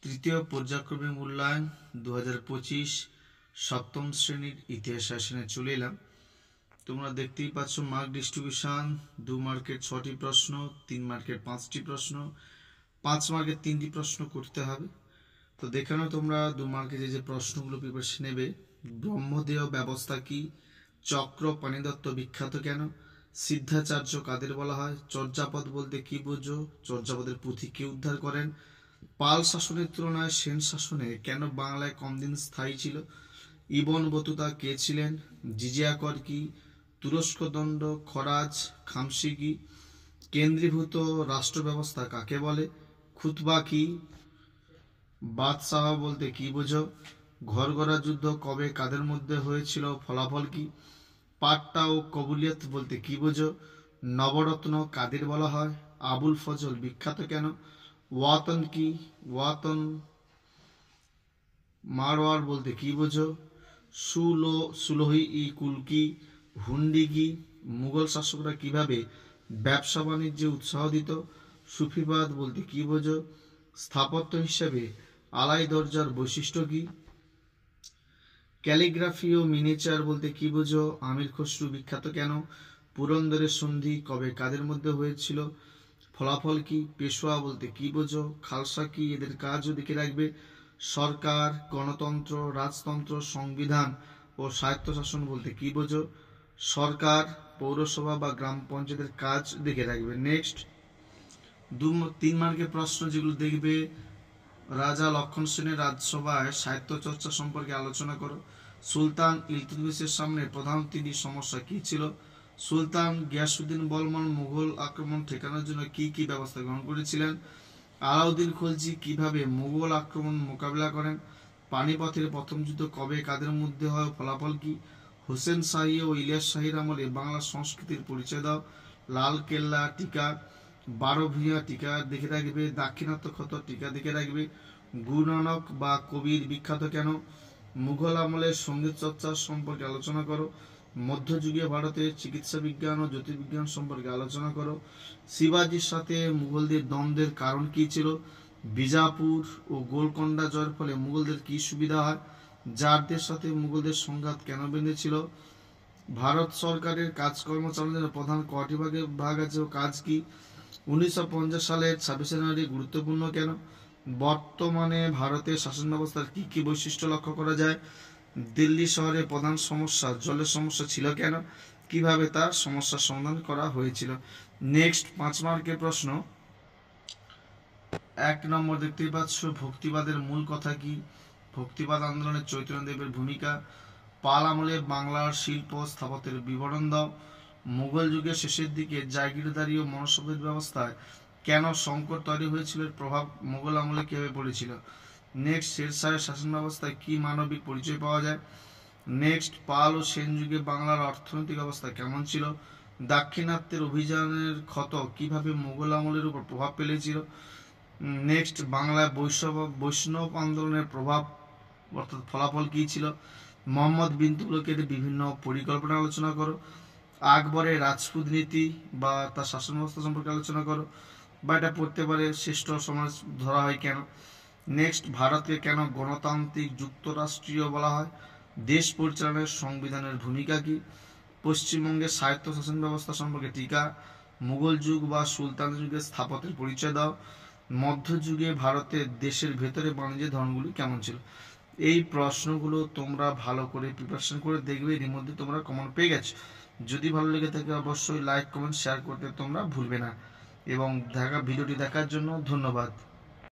তৃতীয় পর্যায়ক্রমিক মূল্যায়ন 2025 সপ্তম শ্রেণীর ইতিহাস সেশনে চলে এলাম। তোমরা দেখতেই পাচ্ছ মার্ক ডিস্ট্রিবিউশন 2 মার্কের 6টি প্রশ্ন, 3 মার্কের 5টি প্রশ্ন, 5 মার্কের 3টি প্রশ্ন করতে হবে। তো দেখানো তোমরা 2 মার্কে যে প্রশ্নগুলো প্রিপারেশন নেবে। ব্রহ্মদেয় ব্যবস্থা কি? চক্র পাণিদত্ত বিখ্যাত কেন? সিদ্ধাচার্য কাদের বলা হয়? চর্যাপদ বলতে কি বোঝো? চর্যাপদের পুঁথি কে উদ্ধার করেন? পাল শাসনের তুলনায় সেন শাসনে কেন বাংলায় কম দিন স্থায়ী ছিল? ইবন বতুতা কে ছিলেন? জিজিয়াকর কি? তুরস্ক দণ্ড, খরাজ, খামসি কি? কেন্দ্রীভূত রাষ্ট্র ব্যবস্থা কাকে বলে? খুতবা কি? বাদশাহ বলতে কি বোঝো? ঘরগড়া যুদ্ধ কবে কাদের মধ্যে হয়েছিল? ফলাফল কি? পাট্টা ও কবুলিয়ত বলতে কি বোঝো? নবরত্ন কাদের বলা হয়? আবুল ফজল বিখ্যাত কেন? ওয়াতন কি? ওয়াতন মারওয়ার বলতে কি বোঝো? সুলোহি ই কুল কি? হুন্ডি কি? মুঘল শাসকরা কিভাবে ব্যবসা বাণিজ্যে উৎসাহ দিত? সুফিবাদ বলতে কি বোঝো? স্থাপত্য হিসেবে আলাই দরজার বৈশিষ্ট্য কি? ক্যালিগ্রাফি ও মিনিচার বলতে কি বোঝো? আমির খসরু বিখ্যাত কেন? পুরন্দরের সন্ধি কবে কাদের মধ্যে হয়েছিল? ফলাফল কি? পেশোয়া বলতে কি বোঝো? খালসা কি? এদের কাজও দেখে রাখবে। সরকার, গণতন্ত্র, রাজতন্ত্র, সংবিধান ও স্বায়ত্তশাসন বলতে কি বোঝো? সরকার, পৌরসভা বা গ্রাম পঞ্চায়েতের কাজ দেখে রাখবে। নেক্সট 3 মার্কের প্রশ্ন যেগুলো দেখবে। রাজা লক্ষণ সেনের রাজসভায় সাহিত্য চর্চা সম্পর্কে আলোচনা করো। সুলতান ইলতুৎমিশের সামনে প্রধান 3টি সমস্যা কি ছিল? সুলতান গিয়াসউদ্দিন বলবন মুঘল আক্রমণ ঠেকানোর জন্য কি কি ব্যবস্থা গ্রহণ করেছিলেন? আলাউদ্দিন খলজি কিভাবে মুঘল আক্রমণ মোকাবিলা করেন? পানিপথের প্রথম যুদ্ধ কবে কাদের মধ্যে হয়? ফলাফল কি? হোসেন শাহী ও ইলিয়াস শাহীর আমলে বাংলা সংস্কৃতির পরিচয় দাও। লাল কেল্লা টিকা, 12 ভূঁইয়া টিকা দেখে রাখবে। দাক্ষিণাত্য ক্ষত টিকা দেখে রাখবে। গুরু নানক বা কবির বিখ্যাত কেন? মুঘল আমলের সঙ্গীত চর্চা সম্পর্কে আলোচনা করো। মধ্যযুগীয় ভারতের চিকিৎসা বিজ্ঞান ও জ্যোতির্বিজ্ঞান সম্পর্কে আলোচনা করো। শিবাজির সাথে মুঘলদের দ্বন্দ্বের কারণ কি ছিল? বিজাপুর ও গোলকোন্ডা জয়ের ফলে মুঘলদের কি সুবিধা হয়? জারদের সাথে মুঘলদের সংঘাত কেন বেঁধেছিল? ভারত সরকারের কাজকর্ম চালানোর প্রধান কয়টি ভাগ আছে ও কাজ কি? 1950 সালের 26শে জানুয়ারি গুরুত্বপূর্ণ কেন? বর্তমানে ভারতের শাসন ব্যবস্থার কি কি বৈশিষ্ট্য লক্ষ্য করা যায়? দিল্লি শহরের প্রধান সমস্যা জলের সমস্যা ছিল কেন? কিভাবে তার সমস্যার সমাধান করা হয়েছিল? নেক্সট 5 মার্কের প্রশ্ন। 1 নম্বর দেখতেই পাচ্ছ, ভক্তিবাদের মূল কথা কি? ভক্তিবাদ আন্দোলনে চৈতন্যদেবের ভূমিকা। পাল আমলে বাংলার শিল্প স্থাপত্যের বিবরণ দাও। মুঘল যুগের শেষের দিকে জাগিরদারি ও মনসভেদ ব্যবস্থায় কেন সংকট তৈরি হয়েছিল? প্রভাব মুঘল আমলে কিভাবে পড়েছিল? নেক্সট শেরশাহের শাসন ব্যবস্থায় কি মানবিক পরিচয় পাওয়া যায়? নেক্সট পাল ও সেন যুগে বাংলার অর্থনৈতিক অবস্থা কেমন ছিল? দাক্ষিণাত্যের অভিযানের ক্ষত কিভাবে মুঘল আমলের উপর প্রভাব ফেলেছিল? নেক্সট বাংলায় বৈষ্ণব আন্দোলনের প্রভাব অর্থাৎ ফলাফল কি ছিল? মোহাম্মদ বিন তুগলকের বিভিন্ন পরিকল্পনা আলোচনা করো। আকবরের রাজপুত নীতি বা তার শাসন ব্যবস্থা সম্পর্কে আলোচনা করো, বা এটা পড়তে পারে শ্রেষ্ঠ সমাজ ধরা হয় কেন? নেক্সট ভারতকে কেন গণতান্ত্রিক যুক্তরাষ্ট্রীয় বলা হয়? দেশ পরিচালনায় সংবিধানের ভূমিকা কি? পশ্চিমবঙ্গের স্বায়ত্ত শাসন ব্যবস্থা সম্পর্কে টিকা। মুঘল যুগ বা সুলতান যুগের স্থাপত্যের পরিচয় দাও। মধ্যযুগে ভারতের দেশের ভেতরে বাণিজ্যের ধরনগুলি কেমন ছিল? এই প্রশ্নগুলো তোমরা ভালো করে প্রিপারেশন করে দেখবে। এর মধ্যে তোমরা কমন পেয়ে গেছো। যদি ভালো লেগে থাকে অবশ্যই লাইক কমেন্ট শেয়ার করতে তোমরা ভুলবে না। এবং ভিডিওটি দেখার জন্য ধন্যবাদ।